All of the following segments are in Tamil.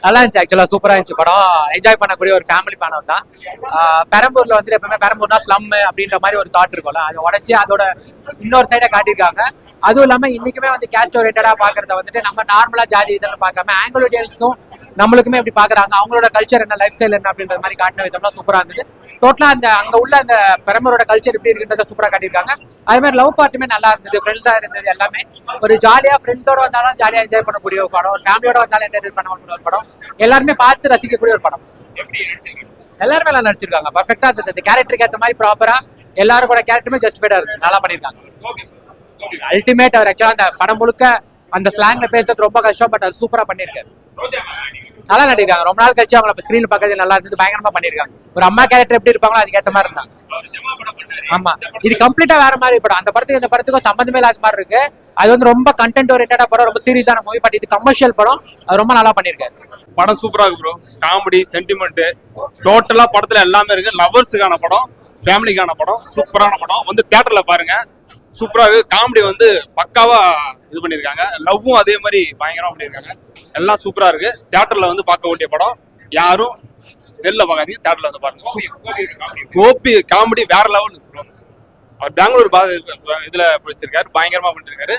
நல்லா இருந்துச்சு. ஆக்சுவலா சூப்பரா இருந்துச்சு படம். என்ஜாய் பண்ணக்கூடிய ஒரு ஃபேமிலி படம் தான். பெரம்பூர்ல வந்து எப்பவுமே பெரம்பூர்னா ஸ்லம் அப்படின்ற மாதிரி ஒரு தாட் இருக்கும்ல, அதை உடச்சி அதோட இன்னொரு சைடை காட்டியிருக்காங்க. அதுவும் இல்லாம இன்னைக்குமே வந்து கேஸ்ட் ஓரியன்டா பாக்குறத வந்துட்டு நம்ம நார்மலா ஜாதி இதெல்லாம் பார்க்காம ஆங்கிலோ இண்டியன்ஸ்க்கும் நம்மளுக்குமே எப்படி பாக்குறாங்க, அவங்களோட கல்ச்சர் என்ன, லைஃப் ஸ்டைல் என்ன அப்படின்ற மாதிரி காட்டின விதம்லாம் சூப்பரா இருந்தது. டோட்டலா அந்த அங்க உள்ள அந்த பெரம்பூரோட கல்ச்சர் எப்படி இருக்குன்றத சூப்பரா காட்டியிருக்காங்க. அதே மாதிரி லவ் பார்ட்டுமே நல்லா இருந்தது, ஃப்ரெண்ட்ஸா இருந்தது. எல்லாமே ஒரு ஜாலியா ஃப்ரெண்ட்ஸோட வந்தாலும் ஜாலியா என்ஜாய் பண்ணக்கூடிய ஒரு படம், ஒரு ஃபேமிலியோட வந்தாலும் என்டர்டைன் பண்ணக்கூடிய ஒரு படம், எல்லாருமே பார்த்து ரசிக்கக்கூடிய ஒரு படம். எல்லாருமே நல்லா நடிச்சிருக்காங்க, பர்ஃபெக்டா இருந்தது. கேரக்டருக்கு ஏற்ற மாதிரி ப்ராப்பரா எல்லாரும் கூட கேரக்டருமே ஜஸ்டிஃபைடா இருக்கு, நல்லா பண்ணிருக்காங்க. அல்டிமேட். அவர் ஆக்சுவலா அந்த படம் முழுக்க அந்த ஸ்லாங்ல பேசுறது ரொம்ப கஷ்டம், பட் அது சூப்பரா பண்ணிருக்காரு. நல்லா நடிக்கிறாங்க. ரொம்ப நாள் கழிச்சு அவங்கள ஸ்கிரீன்ல பார்க்கறது நல்லா இருந்தது, பயங்கரமா பண்ணிருக்காங்க. ஒரு அம்மா கேரக்டர் எப்படி இருப்பாங்களோ அதுக்கு ஏற்ற மாதிரி இருந்தாங்க. ஆமா, இது கம்ப்ளீட்டா வேற மாதிரி படம். அந்த படத்துக்கு இந்த படத்துக்கும் சம்பந்தமே இல்லாத மாதிரி இருக்கு. அது வந்து ரொம்ப கண்டென்ட் ஓரியன்டா படம், ரொம்ப சீரியஸான மூவி. பட் இது கமர்ஷியல் படம், அது ரொம்ப நல்லா பண்ணிருக்காரு. படம் சூப்பரா இருக்கு ப்ரோ. காமெடி, சென்டிமெண்ட், டோட்டலா படத்துல எல்லாமே இருக்கு. லவர்ஸுக்கான படம், ஃபேமிலிக்கான படம், சூப்பரான படம். வந்து தியேட்டர்ல பாருங்க, சூப்பரா இருக்கு. காமெடி வந்து பக்காவா இது பண்ணிருக்காங்க. லவ்வும் அதே மாதிரி பயங்கரமா பண்ணிருக்காங்க. எல்லாம் சூப்பரா இருக்கு. தியேட்டர்ல வந்து பார்க்க வேண்டிய படம். யாரும் செல்ல பார்க்காதீங்க, தியேட்டர்ல வந்து பாருங்க. கோபி காமெடி வேற லெவல். அவர் பெங்களூர் இதுல பிடிச்சிருக்காரு, பயங்கரமா பண்ணிருக்காரு.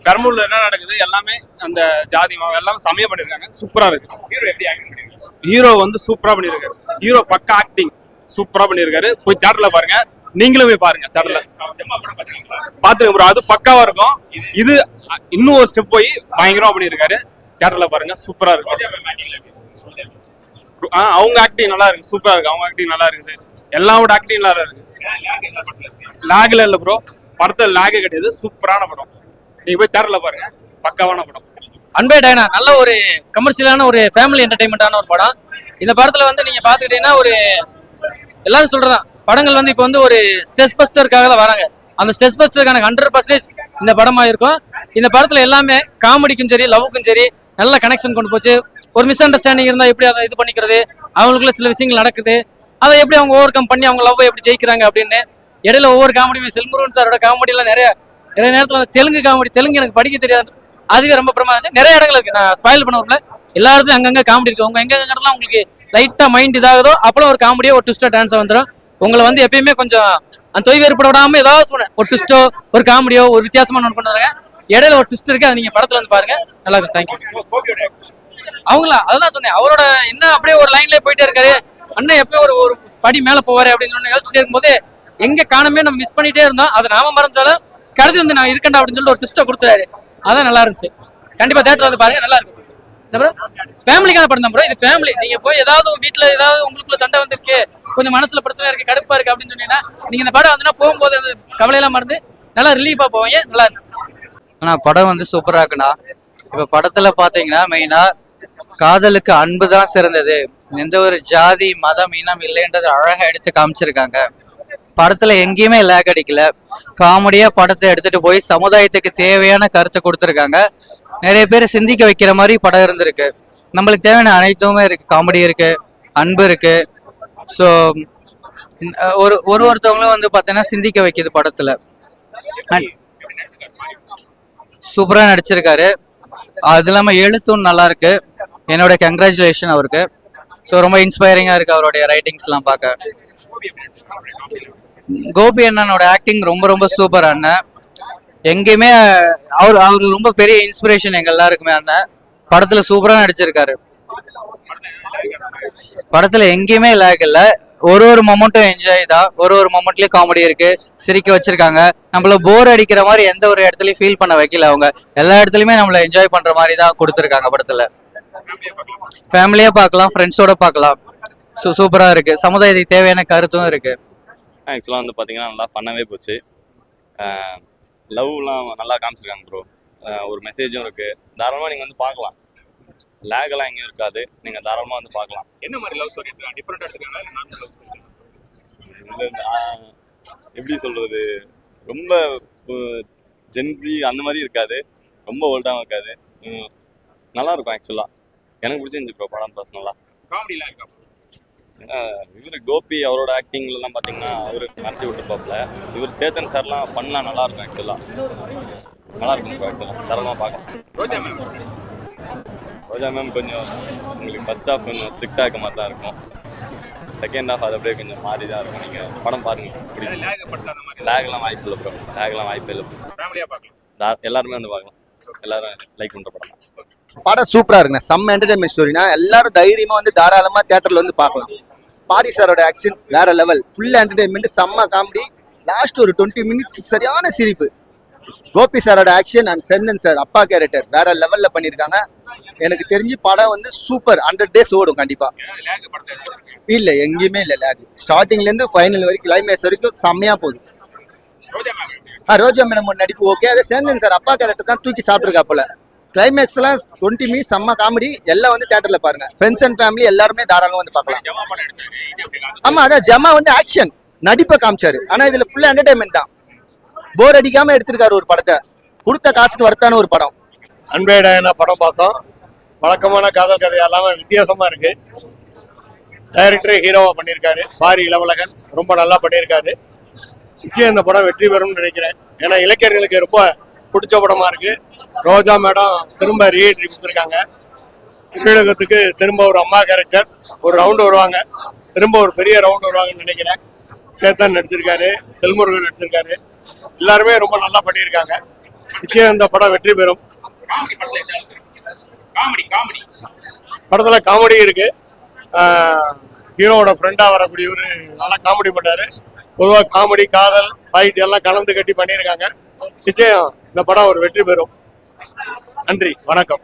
பெரம்பூர்ல என்ன நடக்குது எல்லாமே அந்த ஜாதி எல்லாமே செமையா பண்ணிருக்காங்க, சூப்பரா இருக்கு. ஹீரோ வந்து சூப்பரா பண்ணிருக்காரு. ஹீரோ பக்கா ஆக்டிங் சூப்பரா பண்ணிருக்காரு. போய் தியேட்டர்ல பாருங்க, நீங்களும் போய் பாருங்க தியேட்டர்ல பாத்துருங்க ப்ரோ. அது பக்காவா இருக்கும். இது இன்னும் ஒரு ஸ்டெப் போய் பயங்கரமா பண்ணிருக்காரு. தியேட்டர்ல பாருங்க, சூப்பரா இருக்கும். அவங்க ஆக்டிங் நல்லா இருக்கு, சூப்பரா இருக்கு. அவங்க ஆக்டிங் நல்லா இருக்குது. எல்லாரோட ஆக்டிங் நல்லா இருக்கு. லாக்ல இல்ல ப்ரோ, படத்துல லாகே கிடையாது. சூப்பரான படம், நீங்க போய் தியேட்டர்ல பாருங்க, பக்காவான படம். அன்பே டைனா நல்ல ஒரு கமர்ஷியலான ஒரு ஃபேமிலி என்டர்டைன்மெண்டான ஒரு படம். இந்த படத்துல வந்து நீங்க பாத்துக்கிட்டீங்கன்னா ஒரு எல்லாரும் சொல்றதான் படங்கள் வந்து இப்போ வந்து ஒரு ஸ்ட்ரெஸ் பஸ்டருக்காக தான் வராங்க. அந்த ஸ்ட்ரெஸ் பஸ்டருக்கான 100% இந்த படமா இருக்கும். இந்த படத்துல எல்லாமே காமெடிக்கும் சரி லவ்வுக்கும் சரி நல்ல கனெக்ஷன் கொண்டு போச்சு. ஒரு மிஸ் அண்டர்ஸ்டாண்டிங் இருந்தா எப்படி அதை இது பண்ணிக்கிறது, அவங்களுக்குள்ள சில விஷயங்கள் நடக்குது, அதை எப்படி அவங்க ஓவர் கம் பண்ணி அவங்க லவ் எப்படி ஜெயிக்கிறாங்க அப்படின்னு. இடையில ஒவ்வொரு காமெடியுமே செல்முருகன் சாரோட காமெடி எல்லாம் நிறைய நேரத்துல தெலுங்கு காமெடி, தெலுங்கு எனக்கு படிக்க தெரியாது, அதுவே ரொம்ப பிரமா இருந்துச்சு. நிறைய இடங்கள் இருக்கு, நான் ஸ்பாயில் பண்ண எல்லா இடத்துலயும் அங்கங்க காமெடி இருக்கு. உங்க எங்க இடத்துல உங்களுக்கு லைட்டா மைண்ட் இதாகுதோ அப்பெல்லாம் ஒரு காமெடியோ ஒரு ட்விஸ்டோ டான்ஸ் வந்துடும். உங்களை வந்து எப்பயுமே கொஞ்சம் அந்த தொய்வு ஏற்பட விடாம ஏதாவது சொன்னேன், ஒரு ட்விஸ்டோ ஒரு காமெடியோ ஒரு வித்தியாசமான ஒன்று கொண்டு வராங்க. இடையில ஒரு ட்விஸ்ட் இருக்கு, அதை நீங்க படத்துல வந்து பாருங்க, நல்லா இருக்கும். தேங்க்யூ. அவங்களா அதான் சொன்னேன், அவரோட என்ன அப்படியே ஒரு லைன்லயே போயிட்டே இருக்காரு. அண்ணன் எப்பயும் ஒரு படி மேல போவாரு அப்படின்னு யோசிச்சுட்டே இருக்கும்போது எங்க காணமே நம்ம மிஸ் பண்ணிட்டே இருந்தோம். அதை நாம மறந்தாலும் கடைசி வந்து நான் இருக்கேன் அப்படின்னு சொல்லிட்டு ஒரு ட்விஸ்ட்டை கொடுத்தாரு. அதான் நல்லா இருந்துச்சு. கண்டிப்பா தியேட்டர்ல வந்து பாருங்க, நல்லா இருக்கும். ஃபேமிலிக்கான படம் தான் ப்ரோ. இது ஃபேமிலி. நீங்க போய் ஏதாவது வீட்டுல ஏதாவது உங்களுக்குள்ள சண்டை வந்திருக்கு, கொஞ்சம் மனசுல பிரச்சனை இருக்கு, கடுப்பா இருக்கு அப்படின்னு சொன்னீங்கன்னா நீங்க இந்த படம் வந்து போகும்போது அந்த கவலையெல்லாம் மறந்து நல்லா ரிலீஃபா போவீங்க. நல்லா இருந்துச்சு. ஆனா படம் வந்து சூப்பரா இருக்குண்ணா. இப்ப படத்துல பாத்தீங்கன்னா மெயினா காதலுக்கு அன்பு தான் சிறந்தது, எந்த ஒரு ஜாதி மதம் இனம் இல்லைன்றது அழகா எடுத்து காமிச்சிருக்காங்க. படத்துல எங்கேயுமே லேக் அடிக்கல. காமெடியா படத்தை எடுத்துட்டு போய் சமுதாயத்துக்கு தேவையான கருத்தை கொடுத்துருக்காங்க. நிறைய பேர் சிந்திக்க வைக்கிற மாதிரி படம் இருந்திருக்கு. நம்மளுக்கு தேவையான அனைத்துமே இருக்கு. காமெடி இருக்கு, அன்பு இருக்கு. ஸோ ஒருத்தவங்களும் வந்து பார்த்தீங்கன்னா சிந்திக்க வைக்கிது படத்துல. சூப்பரா நடிச்சிருக்காரு. அது இல்லாம எழுத்தும் நல்லா இருக்கு. என்னோட கங்க்ராச்சுலேஷன் அவருக்கு. ஸோ ரொம்ப இன்ஸ்பைரிங்கா இருக்கு அவருடைய ரைட்டிங்ஸ் எல்லாம் பார்க்க. கோபி அண்ணனோட ஆக்டிங் ரொம்ப ரொம்ப சூப்பர். அண்ணன் எங்கேயுமே அவரு ரொம்ப பெரிய இன்ஸ்பிரேஷன் எங்க எல்லாருக்குமே. அண்ணன் படத்துல சூப்பரா நடிச்சிருக்காரு. படத்துல எங்கேயுமே லேக் இல்ல. ஒரு மொமெண்ட்டும் என்ஜாய் தான். ஒரு மொமெண்ட்லயும் காமெடி இருக்கு, சிரிக்க வச்சிருக்காங்க. நம்மள போர் அடிக்கிற மாதிரி எந்த ஒரு இடத்துலயும் ஃபீல் பண்ண வைக்கல. அவங்க எல்லா இடத்துலயுமே நம்மள என்ஜாய் பண்ற மாதிரி தான் கொடுத்துருக்காங்க படத்துல. ஃபேமிலியா பார்க்கலாம், ஃப்ரெண்ட்ஸோட பார்க்கலாம். சூப்பரா இருக்கு. சமுதாயத்துக்கு தேவையான கருத்தும் இருக்கு. ஆக்சுவலாக வந்து பார்த்தீங்கன்னா நல்லா ஃபன்னாகவே போச்சு. லவ்லாம் நல்லா காமிச்சிருக்காங்க ப்ரோ. ஒரு மெசேஜும் இருக்குது. தாராளமாக நீங்கள் வந்து பார்க்கலாம். லேகெல்லாம் எங்கேயும் இருக்காது, நீங்கள் தாராளமாக வந்து பார்க்கலாம். என்ன மாதிரி லவ் ஸ்டோரி டிஃபரெண்டாக எடுத்துக்காங்க? எப்படி சொல்கிறது, ரொம்ப ஜென்சி அந்த மாதிரி இருக்காது, ரொம்ப ஓல்டாகவும் இருக்காது. நல்லாயிருக்கும். ஆக்சுவலாக எனக்கு பிடிச்சிருந்துச்சு ப்ரோ படம் பர்சனலாக. காமெடிலாம் இருக்கா? இவர் கோபி அவரோட ஆக்டிங்லாம் பார்த்தீங்கன்னா அவர் நடத்தி விட்டுருப்பாப்புல. இவர் சேத்தன் சார்லாம் பண்ணலாம், நல்லா இருக்கும். ஆக்சுவலாக நல்லா இருக்கும். ஆக்சுவலாக தரமாக பார்க்கலாம். ரோஜா மேம் கொஞ்சம் உங்களுக்கு ஃபர்ஸ்ட் ஹாஃப் கொஞ்சம் ஸ்ட்ரிக்டாக இருக்க மாதிரி தான் இருக்கும். செகண்ட் ஹாஃப் அது அப்படியே கொஞ்சம் மாறி தான் இருக்கும். நீங்கள் படம் பாருங்க பிடிக்கும். லேக்லாம் வாய்ப்பு இல்லை ப்ரோ. லேக்லாம் வாய்ப்பு இல்லை ப்ரோ. எல்லாருமே வந்து பார்க்கலாம். எல்லாரும் லைக் பண்ணுற படம் தான். படம் சூப்பரா இருக்குண்ணா. செம்ம என்டர்டைன்மெண்ட் ஸ்டோரினா எல்லாரும் தைரியமா வந்து தாராளமா தியேட்டர்ல வந்து பார்க்கலாம். பாரி சாரோட ஆக்ஷன் வேற லெவல். ஃபுல் என்டர்டைன்மெண்ட், செம்ம காமெடி. லாஸ்ட் ஒரு 20 மினிட்ஸ் சரியான சிரிப்பு. கோபி சாரோட ஆக்ஷன் அண்ட் செந்தன் சார் அப்பா கேரக்டர் வேற லெவல்ல பண்ணியிருக்காங்க. எனக்கு தெரிஞ்சு படம் வந்து சூப்பர். 100 days ஓடும் கண்டிப்பா. இல்ல எங்கேயுமே இல்ல லேக். ஸ்டார்டிங்ல இருந்து ஃபைனல் வரைக்கும் கிளைமேக்ஸ் வரைக்கும் செம்மையா போகுது. ரோஜா மேடம் நடிப்பு ஓகே. அதே சேந்தன் சார் அப்பா கேரக்டர் தான் தூக்கி சாப்பிட்டுருக்கா போல. கிளைமேக்ஸ் எல்லாம் 20 மினிட்ஸ் செம்ம காமெடி. எல்லாம் வந்து தியேட்டர்ல பாருங்க. ஃப்ரெண்ட்ஸ் அண்ட் ஃபேமிலி எல்லாருமே தாராளமா வந்து பார்க்கலாம். ஆமா அதான் ஜமா வந்து ஆக்ஷன் நடிப்பை காமிச்சாரு. ஆனா இதுல ஃபுல்லா என்டர்டைன்மெண்ட் தான். போர் அடிக்காம எடுத்திருக்காரு ஒரு படத்தை. கொடுத்த காசுக்கு வர்த்தான ஒரு படம். அன்பே டயனா படம் பார்த்தோம். வழக்கமான காதல் கதை எல்லாமே வித்தியாசமா இருக்கு. டைரக்டரே ஹீரோவா பண்ணியிருக்காரு. பாரி இளவழகன் ரொம்ப நல்லா பண்ணியிருக்காரு. நிச்சயம் இந்த படம் வெற்றி பெறும்னு நினைக்கிறேன். ஏன்னா இளைஞர்களுக்கு ரொம்ப பிடிச்ச படமா இருக்கு. ரோஜா மேடம் திரும்ப ரீஎன்ட்ரி கொடுத்துருக்காங்க. தமிழகத்துக்கு திரும்ப ஒரு அம்மா கேரக்டர் ஒரு ரவுண்டு வருவாங்க. திரும்ப ஒரு பெரிய ரவுண்டு வருவாங்கன்னு நினைக்கிறேன். சேத்தன் நடிச்சிருக்காரு, செல்முருகன் நடிச்சிருக்காரு. எல்லாருமே ரொம்ப நல்லா பண்ணியிருக்காங்க. நிச்சயம் இந்த படம் வெற்றி பெறும். படத்துல காமெடி இருக்கு. ஹீரோவோட ஃப்ரெண்டா வரக்கூடியவர் நல்லா காமெடி பண்ணாரு. பொதுவாக காமெடி, காதல், ஃபைட் எல்லாம் கலந்து கட்டி பண்ணியிருக்காங்க. நிச்சயம் இந்த படம் ஒரு வெற்றி பெறும். நன்றி, வணக்கம்.